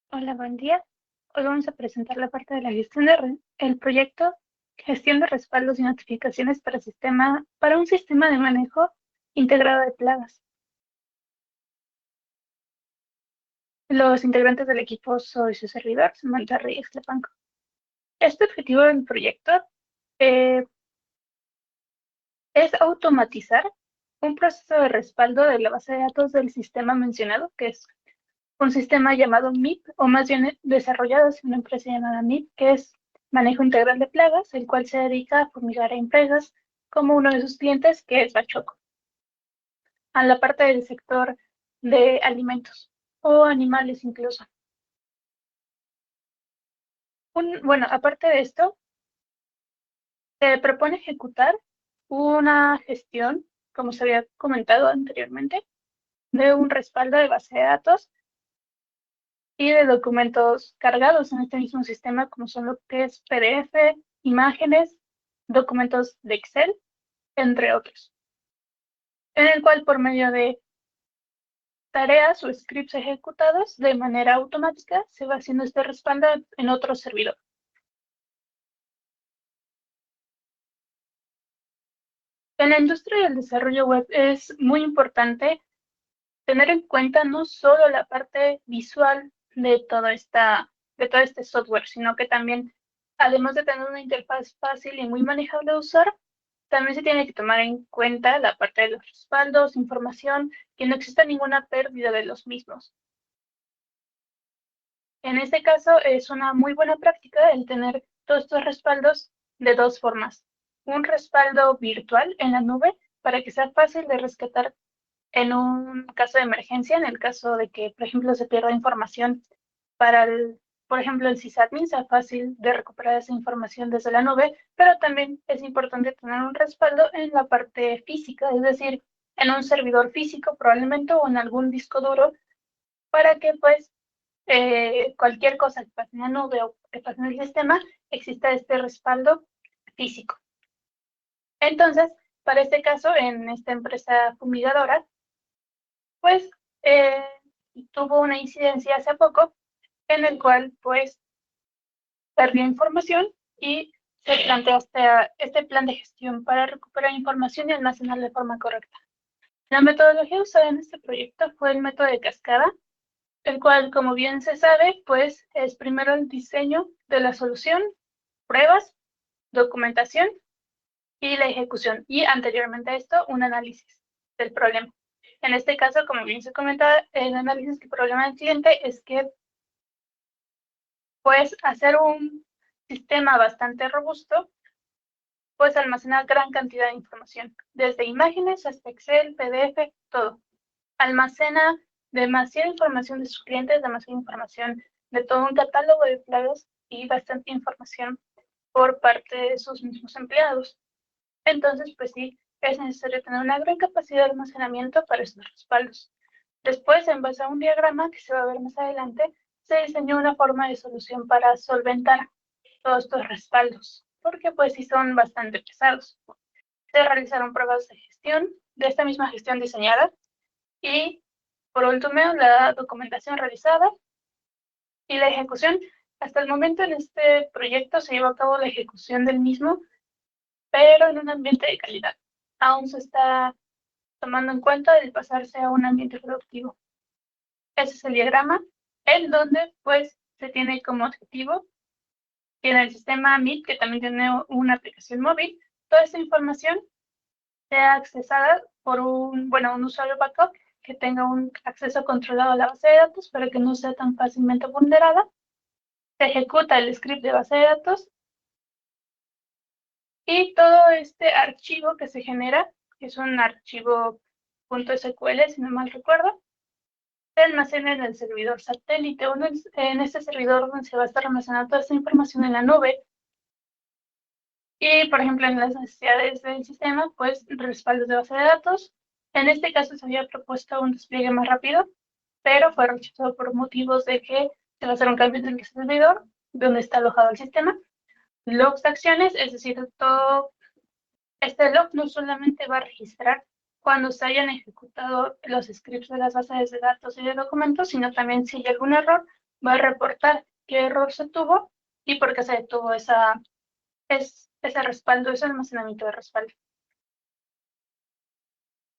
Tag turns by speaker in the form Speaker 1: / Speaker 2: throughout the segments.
Speaker 1: Hola, buen día. Hoy vamos a presentar la parte de la gestión el proyecto Gestión de respaldos y notificaciones para un sistema de manejo integrado de plagas. Los integrantes del equipo soy su servidor, Samantha Reyes Lepanco. Este objetivo del proyecto eh, es automatizar un proceso de respaldo de la base de datos del sistema mencionado, que es un sistema llamado MIP, o más bien desarrollado en una empresa llamada MIP, que es Manejo Integral de Plagas, el cual se dedica a fumigar a empresas como uno de sus clientes, que es Bachoco, a la parte del sector de alimentos o animales incluso. Bueno, aparte de esto, se propone ejecutar una gestión, como se había comentado anteriormente, de un respaldo de base de datos y de documentos cargados en este mismo sistema, como son lo que es PDF, imágenes, documentos de Excel, entre otros, en el cual por medio de tareas o scripts ejecutados de manera automática se va haciendo este respaldo en otro servidor. En la industria del desarrollo web es muy importante tener en cuenta no solo la parte visual de todo este software, sino que también, además de tener una interfaz fácil y muy manejable de usar, también se tiene que tomar en cuenta la parte de los respaldos, información, que no exista ninguna pérdida de los mismos. En este caso, es una muy buena práctica el tener todos estos respaldos de dos formas. Un respaldo virtual en la nube para que sea fácil de rescatar en un caso de emergencia, en el caso de que, por ejemplo, se pierda información para por ejemplo, el sysadmin, sea fácil de recuperar esa información desde la nube, pero también es importante tener un respaldo en la parte física, es decir, en un servidor físico probablemente o en algún disco duro, para que pues cualquier cosa que pase en la nube o que pase en el sistema, exista este respaldo físico. Entonces, para este caso, en esta empresa fumigadora, pues eh, tuvo una incidencia hace poco en el cual pues perdió información y se planteó este plan de gestión para recuperar información y almacenarla de forma correcta. La metodología usada en este proyecto fue el método de cascada, el cual, como bien se sabe, pues es primero el diseño de la solución, pruebas, documentación y la ejecución, y anteriormente a esto, un análisis del problema. En este caso, como bien se comentaba, el análisis del problema del cliente es que pues hacer un sistema bastante robusto, pues almacena gran cantidad de información, desde imágenes hasta Excel, PDF, todo. Almacena demasiada información de sus clientes, demasiada información de todo un catálogo de plagas y bastante información por parte de sus mismos empleados. Entonces, pues sí, es necesario tener una gran capacidad de almacenamiento para estos respaldos. Después, en base a un diagrama que se va a ver más adelante, se diseñó una forma de solución para solventar todos estos respaldos, porque pues sí son bastante pesados. Se realizaron pruebas de gestión, de esta misma gestión diseñada, y por último la documentación realizada y la ejecución. Hasta el momento en este proyecto se llevó a cabo la ejecución del mismo, pero en un ambiente de calidad. Aún se está tomando en cuenta el pasarse a un ambiente productivo. Ese es el diagrama, en donde pues se tiene como objetivo que en el sistema Meet, que también tiene una aplicación móvil, toda esta información sea accesada por un usuario backup que tenga un acceso controlado a la base de datos para que no sea tan fácilmente vulnerada. Se ejecuta el script de base de datos y todo este archivo que se genera, que es un archivo .sql, si no mal recuerdo, se almacena en el servidor satélite, en este servidor donde se va a estar almacenando toda esta información en la nube. Y, por ejemplo, en las necesidades del sistema, pues respaldos de base de datos. En este caso se había propuesto un despliegue más rápido, pero fue rechazado por motivos de que se va a hacer un cambio en el servidor donde está alojado el sistema. Logs de acciones, es decir, todo este log no solamente va a registrar cuando se hayan ejecutado los scripts de las bases de datos y de documentos, sino también si hay algún error, va a reportar qué error se tuvo y por qué se detuvo ese respaldo, ese almacenamiento de respaldo.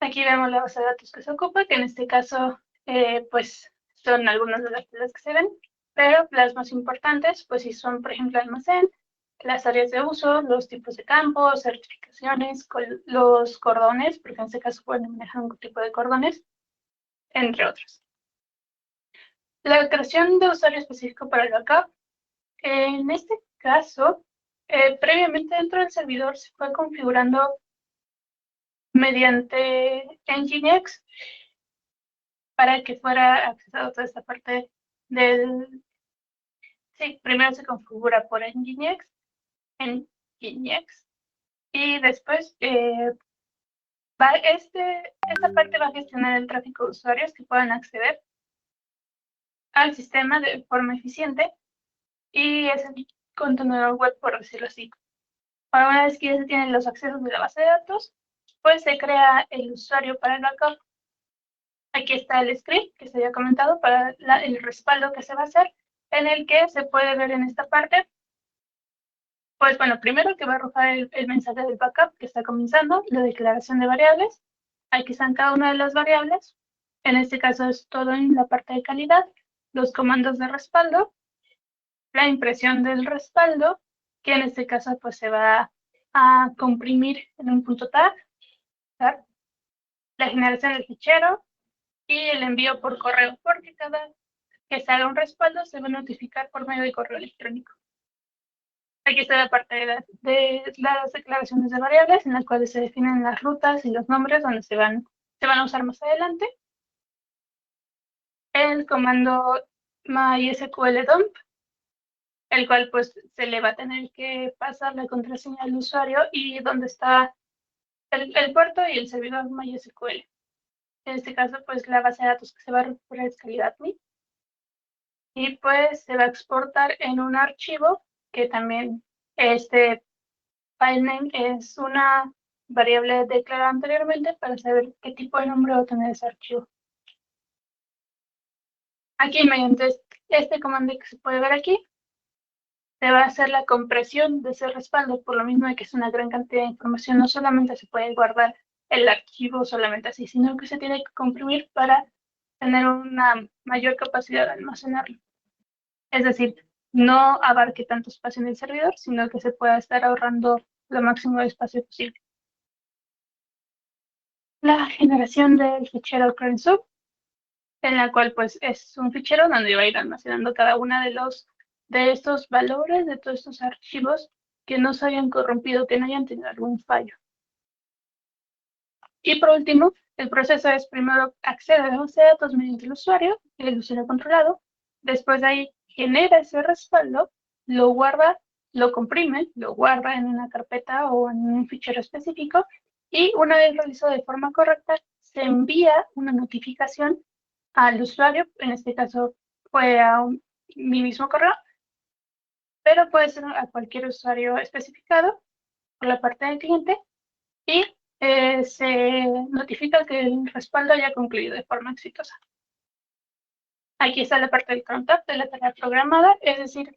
Speaker 1: Aquí vemos la base de datos que se ocupa, que en este caso, pues, son algunas de las que se ven, pero las más importantes, pues sí son, por ejemplo, almacén, las áreas de uso, los tipos de campos, certificaciones, los cordones, porque en este caso pueden manejar un tipo de cordones, entre otros. La creación de usuario específico para el backup, en este caso, previamente dentro del servidor se fue configurando mediante Nginx para que fuera accesado toda esta parte del... Sí, primero se configura por Nginx, y después esta parte va a gestionar el tráfico de usuarios que puedan acceder al sistema de forma eficiente y es el contenedor web, por decirlo así. Para una vez que ya se tienen los accesos de la base de datos, pues se crea el usuario para el backup. Aquí está el script que se había comentado para el respaldo que se va a hacer, en el que se puede ver en esta parte, pues bueno, primero que va a arrojar el mensaje del backup que está comenzando, la declaración de variables. Aquí están cada una de las variables. En este caso es todo en la parte de calidad, los comandos de respaldo, la impresión del respaldo, que en este caso pues se va a comprimir en un punto tag, la generación del fichero y el envío por correo, porque cada que se haga un respaldo se va a notificar por medio de correo electrónico. Aquí está la parte de las declaraciones de variables, en las cuales se definen las rutas y los nombres donde se van a usar más adelante. El comando mysqldump, el cual pues se le va a tener que pasar la contraseña al usuario y donde está el puerto y el servidor MySQL. En este caso, pues la base de datos que se va a recuperar es calidad MI. Y pues se va a exportar en un archivo que también este filename es una variable declarada anteriormente para saber qué tipo de nombre va a tener ese archivo. Aquí mediante este comando que se puede ver aquí, se va a hacer la compresión de ese respaldo, por lo mismo de que es una gran cantidad de información. No solamente se puede guardar el archivo solamente así, sino que se tiene que comprimir para tener una mayor capacidad de almacenarlo. Es decir, no abarque tanto espacio en el servidor, sino que se pueda estar ahorrando lo máximo de espacio posible. La generación del fichero current-sub, en la cual pues es un fichero donde va a ir almacenando cada una de estos valores, de todos estos archivos que no se hayan corrompido, que no hayan tenido algún fallo. Y por último, el proceso es primero acceder a la base de datos mediante el usuario controlado, después de ahí genera ese respaldo, lo guarda, lo comprime, lo guarda en una carpeta o en un fichero específico y una vez realizado de forma correcta, se envía una notificación al usuario, en este caso fue a mi mismo correo, pero puede ser a cualquier usuario especificado por la parte del cliente y se notifica que el respaldo haya concluido de forma exitosa. Aquí está la parte del count-up de la tarea programada, es decir,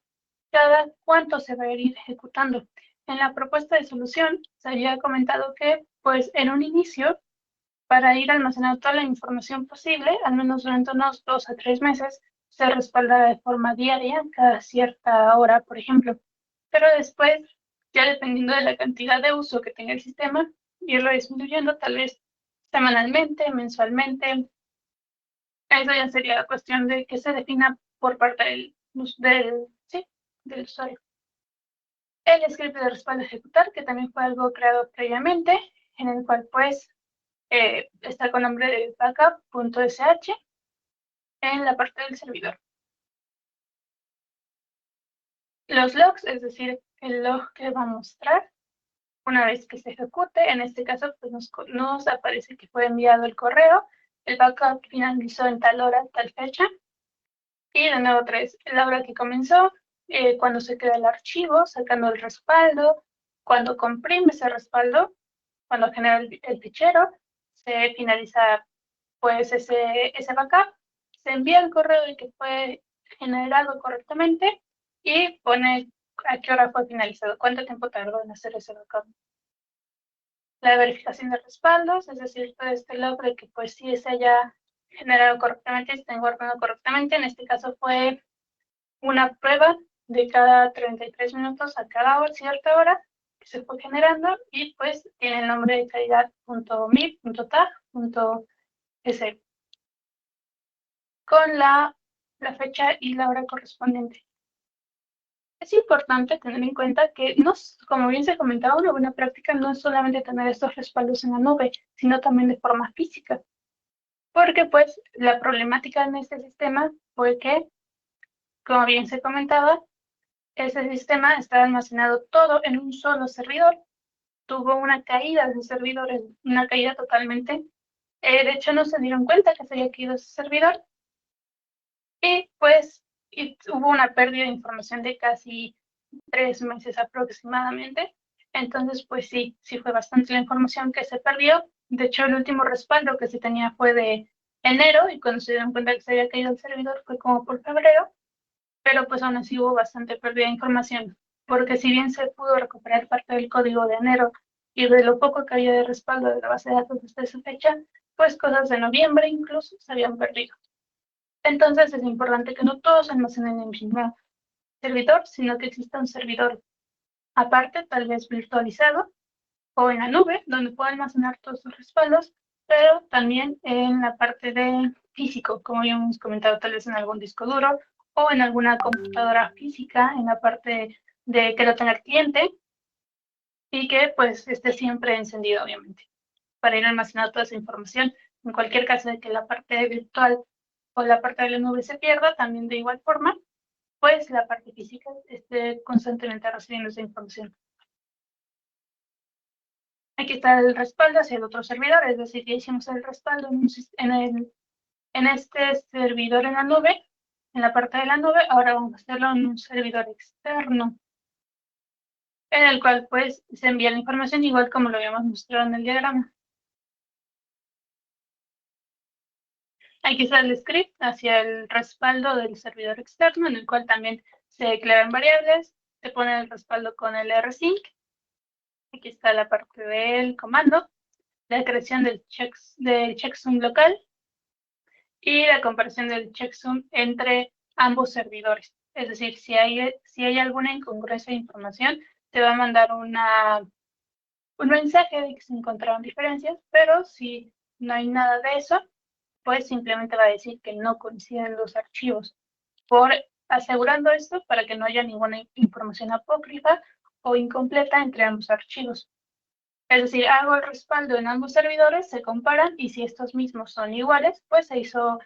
Speaker 1: cada cuánto se va a ir ejecutando. En la propuesta de solución se había comentado que, pues, en un inicio, para ir almacenando toda la información posible, al menos durante unos 2 a 3 meses, se respaldará de forma diaria, cada cierta hora, por ejemplo. Pero después, ya dependiendo de la cantidad de uso que tenga el sistema, irlo disminuyendo tal vez semanalmente, mensualmente. Eso ya sería cuestión de que se defina por parte del usuario. El script de respaldo a ejecutar, que también fue algo creado previamente, en el cual pues está con nombre de backup.sh en la parte del servidor. Los logs, es decir, el log que va a mostrar una vez que se ejecute, en este caso pues nos aparece que fue enviado el correo, el backup finalizó en tal hora, tal fecha, y de nuevo traes la hora que comenzó, cuando se crea el archivo, sacando el respaldo, cuando comprime ese respaldo, cuando genera el fichero, se finaliza pues ese backup, se envía el correo de que fue generado correctamente y pone a qué hora fue finalizado, cuánto tiempo tardó en hacer ese backup. La verificación de respaldos, es decir, todo este log de que pues sí se haya generado correctamente y se estén guardando correctamente. En este caso fue una prueba de cada 33 minutos a cada hora, cierta hora, que se fue generando y pues tiene el nombre de calidad.mip.tag.s con la fecha y la hora correspondiente. Es importante tener en cuenta que, no, como bien se comentaba, una buena práctica no es solamente tener estos respaldos en la nube, sino también de forma física. Porque pues la problemática en este sistema fue que, como bien se comentaba, ese sistema estaba almacenado todo en un solo servidor. Tuvo una caída de servidores, una caída totalmente. De hecho, no se dieron cuenta que se había caído ese servidor. Y pues hubo una pérdida de información de casi 3 meses aproximadamente. Entonces, pues sí fue bastante la información que se perdió. De hecho, el último respaldo que se tenía fue de enero y cuando se dieron cuenta que se había caído el servidor fue como por febrero, pero pues aún así hubo bastante pérdida de información, porque si bien se pudo recuperar parte del código de enero y de lo poco que había de respaldo de la base de datos hasta esa fecha, pues cosas de noviembre incluso se habían perdido. Entonces es importante que no todos almacenen en el mismo servidor, sino que exista un servidor aparte, tal vez virtualizado o en la nube, donde pueda almacenar todos sus respaldos, pero también en la parte de físico, como ya hemos comentado, tal vez en algún disco duro o en alguna computadora física, en la parte de que lo tenga el cliente y que pues esté siempre encendido, obviamente, para ir almacenando toda esa información. En cualquier caso de que la parte virtual o la parte de la nube se pierda, también de igual forma, pues la parte física esté constantemente recibiendo esa información. Aquí está el respaldo hacia el otro servidor, es decir, ya hicimos el respaldo en este servidor en la nube, en la parte de la nube, ahora vamos a hacerlo en un servidor externo, en el cual pues se envía la información igual como lo habíamos mostrado en el diagrama. Aquí está el script hacia el respaldo del servidor externo, en el cual también se declaran variables, se pone el respaldo con el rsync. Aquí está la parte del comando, la creación del checksum local y la comparación del checksum entre ambos servidores. Es decir, si hay alguna incongruencia de información, te va a mandar un mensaje de que se encontraron diferencias, pero si no hay nada de eso, pues simplemente va a decir que no coinciden los archivos. Asegurando esto para que no haya ninguna información apócrifa o incompleta entre ambos archivos. Es decir, hago el respaldo en ambos servidores, se comparan y si estos mismos son iguales, pues se hizo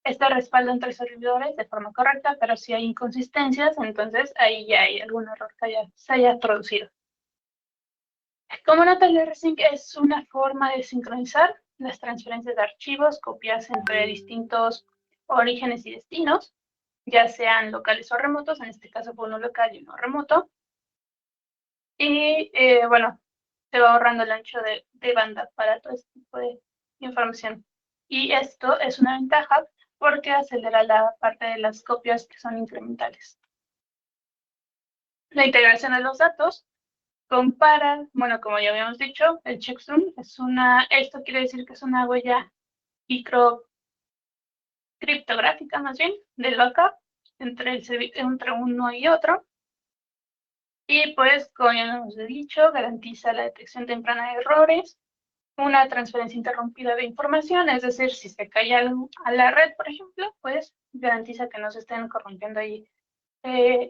Speaker 1: este respaldo entre servidores de forma correcta, pero si hay inconsistencias, entonces ahí ya hay algún error que se haya producido. Como nota, el rsync es una forma de sincronizar las transferencias de archivos, copias entre distintos orígenes y destinos, ya sean locales o remotos, en este caso fue uno local y uno remoto. Y bueno, se va ahorrando el ancho de banda para todo este tipo de información. Y esto es una ventaja porque acelera la parte de las copias que son incrementales. La integración de los datos compara, bueno, como ya habíamos dicho, el checksum esto quiere decir que es una huella criptográfica más bien, del backup entre uno y otro. Y pues, como ya hemos dicho, garantiza la detección temprana de errores, una transferencia interrumpida de información, es decir, si se cae algo a la red, por ejemplo, pues garantiza que no se estén corrompiendo ahí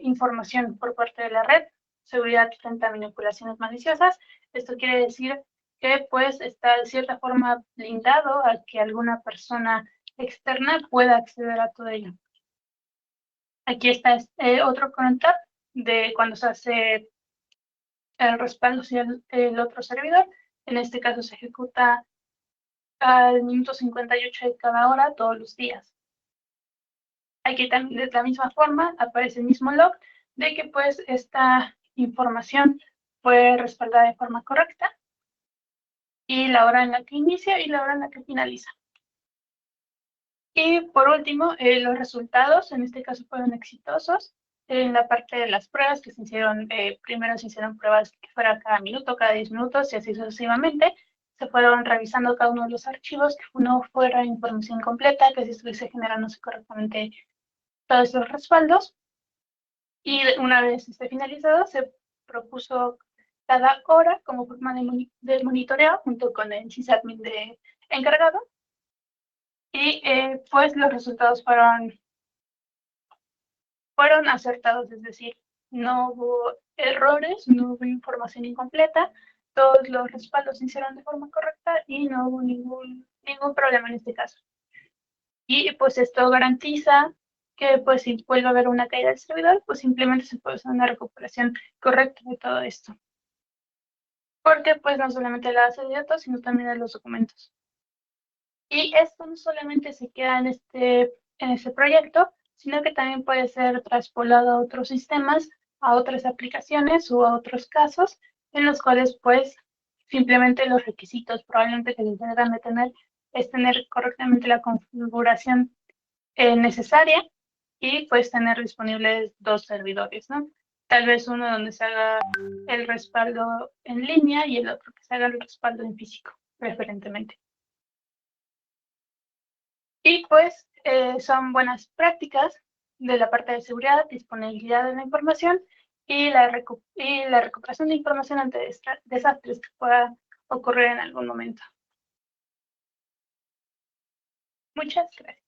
Speaker 1: información por parte de la red, seguridad frente a manipulaciones maliciosas. Esto quiere decir que pues está de cierta forma blindado a que alguna persona externa pueda acceder a todo ello. Aquí está otro conector de cuando se hace el respaldo hacia el otro servidor. En este caso se ejecuta al minuto 58 de cada hora todos los días. Aquí también de la misma forma aparece el mismo log de que pues esta información fue respaldada de forma correcta y la hora en la que inicia y la hora en la que finaliza. Y por último, los resultados, en este caso, fueron exitosos. En la parte de las pruebas que se hicieron, primero se hicieron pruebas que fuera cada minuto, cada 10 minutos y así sucesivamente. Se fueron revisando cada uno de los archivos, que no fuera información completa, que se estuviese generándose correctamente todos los respaldos. Y una vez esté finalizado, se propuso cada hora como forma de monitoreo junto con el sysadmin encargado. Y pues los resultados fueron acertados, es decir, no hubo errores, no hubo información incompleta, todos los respaldos se hicieron de forma correcta y no hubo ningún problema en este caso. Y pues esto garantiza que pues si vuelve a haber una caída del servidor, pues simplemente se puede hacer una recuperación correcta de todo esto. Porque pues no solamente la base de datos, sino también de los documentos. Y esto no solamente se queda en este proyecto, sino que también puede ser traspolado a otros sistemas, a otras aplicaciones o a otros casos en los cuales pues simplemente los requisitos probablemente que se deberán de tener es tener correctamente la configuración necesaria y pues tener disponibles dos servidores, ¿no? Tal vez uno donde se haga el respaldo en línea y el otro que se haga el respaldo en físico, preferentemente. Y pues son buenas prácticas de la parte de seguridad, disponibilidad de la información y la recuperación de información ante desastres que puedan ocurrir en algún momento. Muchas gracias.